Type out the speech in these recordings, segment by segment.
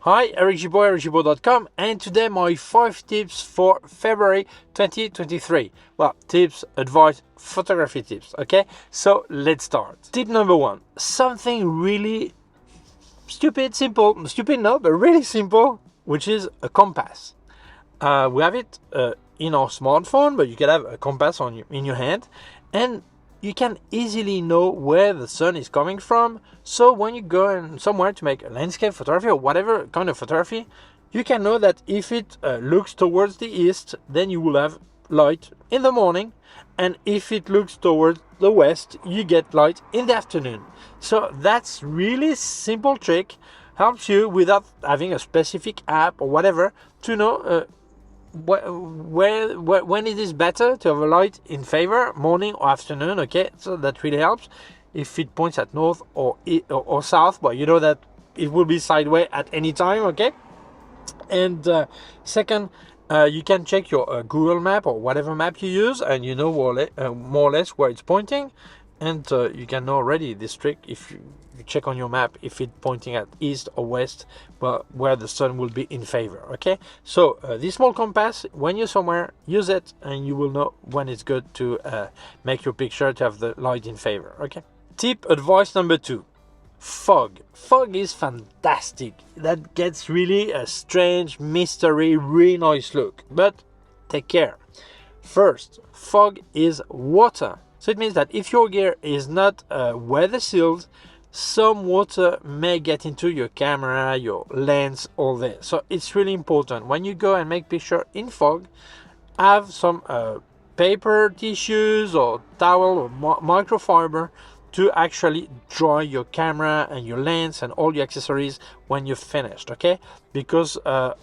Hi, Eric Gibaud, ericgibaud.com, and today my 5 tips for February 2023. Well, tips, advice, photography tips, okay? So let's start. Tip number 1, something really stupid no, but really simple, which is a compass. We have it in our smartphone, but you can have a compass in your hand, and you can easily know where the sun is coming from. So when you go somewhere to make a landscape photography or whatever kind of photography, you can know that if it looks towards the east, then you will have light in the morning, and if it looks towards the west, you get light in the afternoon. So that's really simple trick, helps you without having a specific app or whatever to know when it is better to have a light in favor, morning or afternoon. Okay, so that really helps. If it points at north or south, but you know that it will be sideways at any time. Okay, and second, you can check your Google map or whatever map you use, and you know more or less where it's pointing, and you can know already this trick if you check on your map if it's pointing at east or west, well, where the sun will be in favor. Okay, so this small compass, when you're somewhere, use it and you will know when it's good to make your picture to have the light in favor. Okay, tip advice number 2, fog is fantastic. That gets really a strange mystery, really nice look, but take care. First, fog is water, so it means that if your gear is not weather sealed, some water may get into your camera, your lens, all this. So it's really important when you go and make picture in fog, have some paper tissues or towel or microfiber to actually dry your camera and your lens and all your accessories when you're finished. Okay, because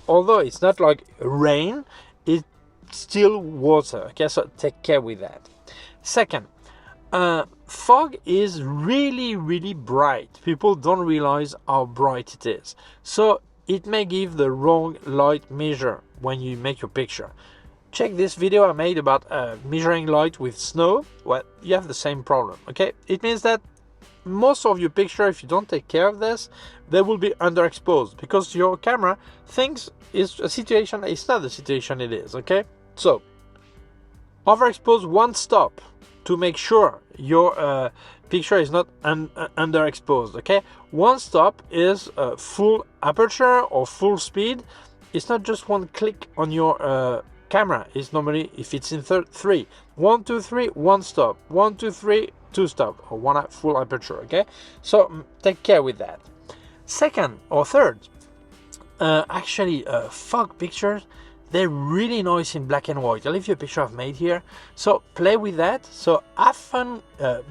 although it's not like rain, it's still water. Okay, so take care with that. Second, fog is really bright. People don't realize how bright it is, so it may give the wrong light measure when you make your picture. Check this video I made about measuring light with snow. Well, you have the same problem. Okay, it means that most of your picture, if you don't take care of this, they will be underexposed because your camera thinks it's a situation, it's not the situation it is. Okay, so overexpose one stop to make sure your picture is not underexposed. Okay, one stop is full aperture or full speed. It's not just one click on your camera. It's normally, if it's in 3, 1 2 3, one stop, 1 2 3, two stop, or one full aperture. Okay, so take care with that. Second or third, actually fog pictures, they're really nice in black and white. I'll leave you a picture I've made here, so play with that. So have fun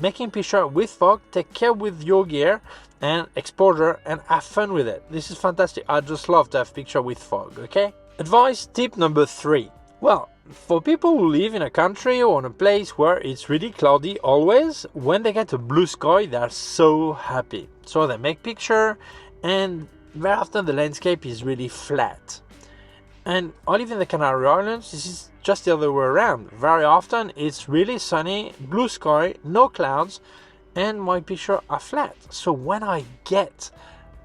making picture with fog. Take care with your gear and exposure and have fun with it. This is fantastic. I just love to have picture with fog. Okay, advice tip number 3, well, for people who live in a country or in a place where it's really cloudy always, when they get a blue sky, they are so happy. So they make picture, and very often the landscape is really flat. And I live in the Canary Islands. This is just the other way around. Very often it's really sunny, blue sky, no clouds, and my picture are flat. So when I get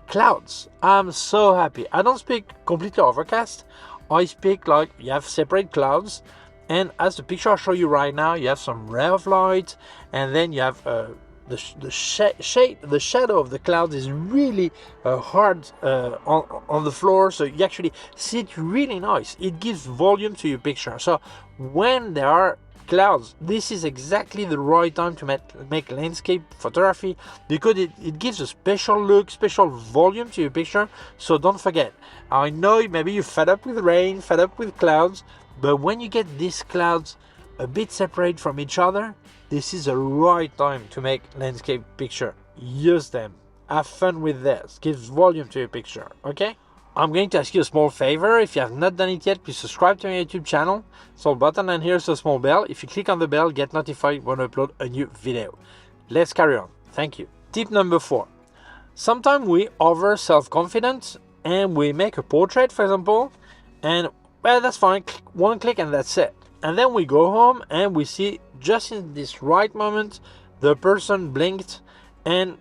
clouds, I'm so happy. I don't speak completely overcast. I speak like you have separate clouds, and as the picture I show you right now, you have some ray of light, and then you have the shadow of the clouds is really hard on the floor, so you actually see it really nice. It gives volume to your picture. So when there are clouds, this is exactly the right time to make landscape photography, because it gives a special look, special volume to your picture. So don't forget, I know maybe you're fed up with rain, fed up with clouds, but when you get these clouds a bit separate from each other, this is the right time to make landscape picture. Use them, have fun with this, gives volume to your picture. Okay, I'm going to ask you a small favor. If you have not done it yet, please subscribe to my YouTube channel. Small button, and here's a small bell. If you click on the bell, get notified when I upload a new video. Let's carry on. Thank you. Tip number 4, sometimes we over self-confident and we make a portrait, for example, and well, that's fine, one click and that's it. And then we go home and we see just in this right moment the person blinked and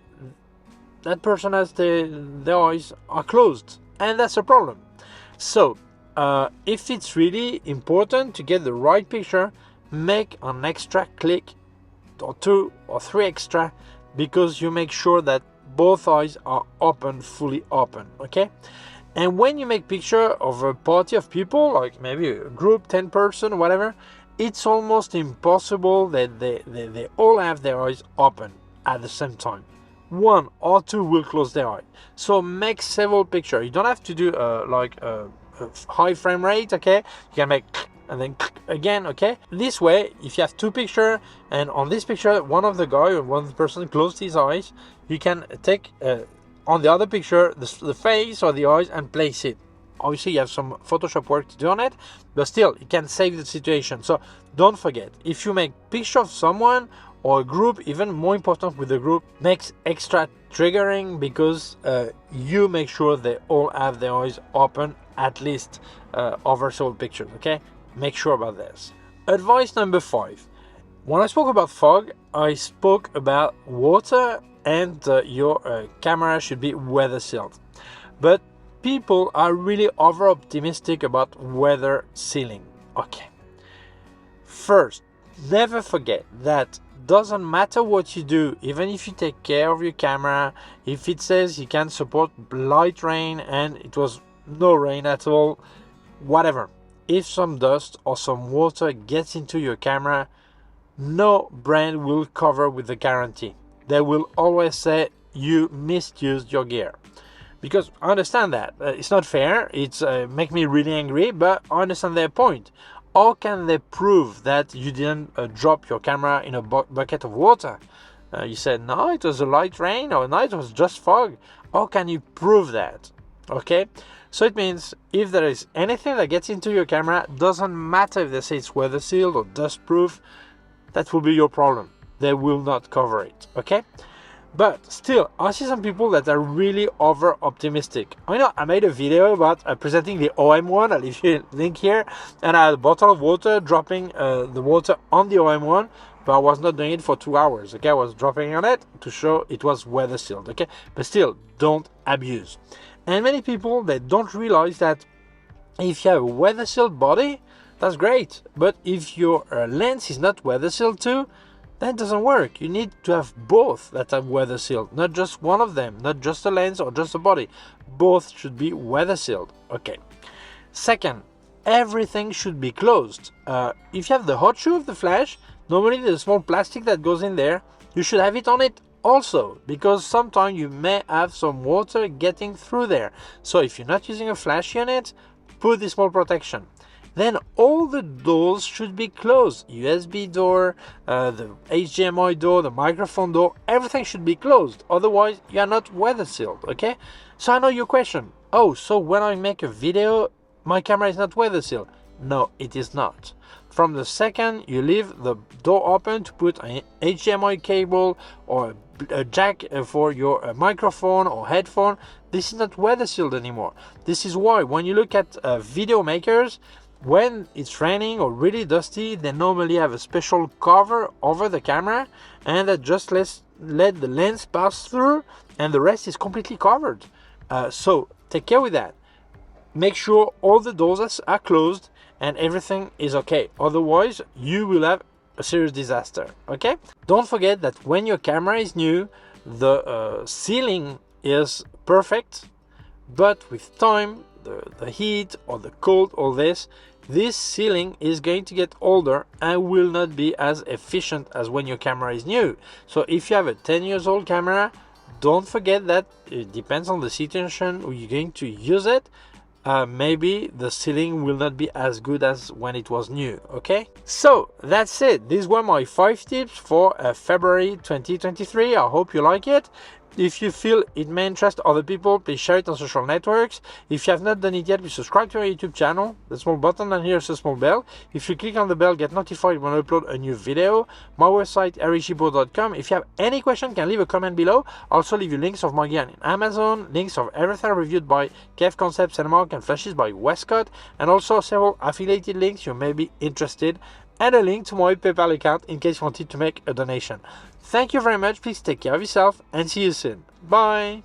that person has their eyes are closed. and that's a problem. So if it's really important to get the right picture, make an extra click or 2 or 3 extra, because you make sure that both eyes are open, fully open, okay? And when you make picture of a party of people, like maybe a group, 10 person, whatever, it's almost impossible that they all have their eyes open at the same time. 1 or 2 will close their eye. So make several pictures. You don't have to do like a high frame rate, okay? You can make and then again, okay? This way, if you have 2 pictures, and on this picture, one of the guy or one person closed his eyes, you can take on the other picture the face or the eyes and place it. Obviously, you have some Photoshop work to do on it, but still, it can save the situation. So don't forget, if you make picture of someone or a group, even more important with the group, makes extra triggering, because you make sure they all have their eyes open, at least over several pictures, okay? Make sure about this. Advice number 5. When I spoke about fog, I spoke about water and your camera should be weather sealed. But people are really over optimistic about weather sealing. Okay. First, never forget that doesn't matter what you do, even if you take care of your camera, if it says you can support light rain and it was no rain at all, whatever. If some dust or some water gets into your camera, no brand will cover with the guarantee. They will always say you misused your gear. Because I understand that. It's not fair. It's make me really angry, but I understand their point. How can they prove that you didn't drop your camera in a bucket of water? You said, no, it was a light rain, or no, it was just fog. How can you prove that? Okay? So it means if there is anything that gets into your camera, doesn't matter if they say it's weather sealed or dust proof, that will be your problem. They will not cover it, okay? But still, I see some people that are really over optimistic. I know I made a video about presenting the OM1, I'll leave you a link here, and I had a bottle of water, dropping the water on the OM1, but I was not doing it for 2 hours, okay? I was dropping on it to show it was weather sealed, okay? But still, don't abuse. And many people, they don't realize that if you have a weather sealed body, that's great. But if your lens is not weather sealed too, that doesn't work. You need to have both that are weather sealed, not just one of them, not just the lens or just the body. Both should be weather sealed. Okay. Second, everything should be closed. If you have the hot shoe of the flash, normally there's a small plastic that goes in there. You should have it on it also, because sometimes you may have some water getting through there. So if you're not using a flash unit, put this small protection. Then all the doors should be closed. USB door, the HDMI door, the microphone door, everything should be closed. Otherwise, you are not weather sealed, okay? So I know your question. Oh, so when I make a video, my camera is not weather sealed. No, it is not. From the second you leave the door open to put an HDMI cable or a jack for your microphone or headphone, this is not weather sealed anymore. This is why when you look at video makers, when it's raining or really dusty, they normally have a special cover over the camera, and that just let the lens pass through, and the rest is completely covered. So take care with that. Make sure all the doors are closed and everything is okay. Otherwise, you will have a serious disaster. Okay? Don't forget that when your camera is new, the sealing is perfect, but with time, the heat or the cold, all this sealing is going to get older and will not be as efficient as when your camera is new. So if you have a 10 years old camera, don't forget that it depends on the situation you're going to use it. Maybe the sealing will not be as good as when it was new. Okay, so that's it. These were my 5 tips for February 2023. I hope you like it. If you feel it may interest other people, please share it on social networks. If you have not done it yet, please subscribe to our YouTube channel. The small button and here's a small bell. If you click on the bell, get notified when I upload a new video. My website, Gibaud.com. If you have any question, can leave a comment below. I'll also leave you links of my gear in Amazon, links of everything reviewed by K&F Concept, Sandmarc, and Flashes by Westcott, and also several affiliated links you may be interested, and a link to my PayPal account in case you wanted to make a donation. Thank you very much. Please take care of yourself and see you soon. Bye.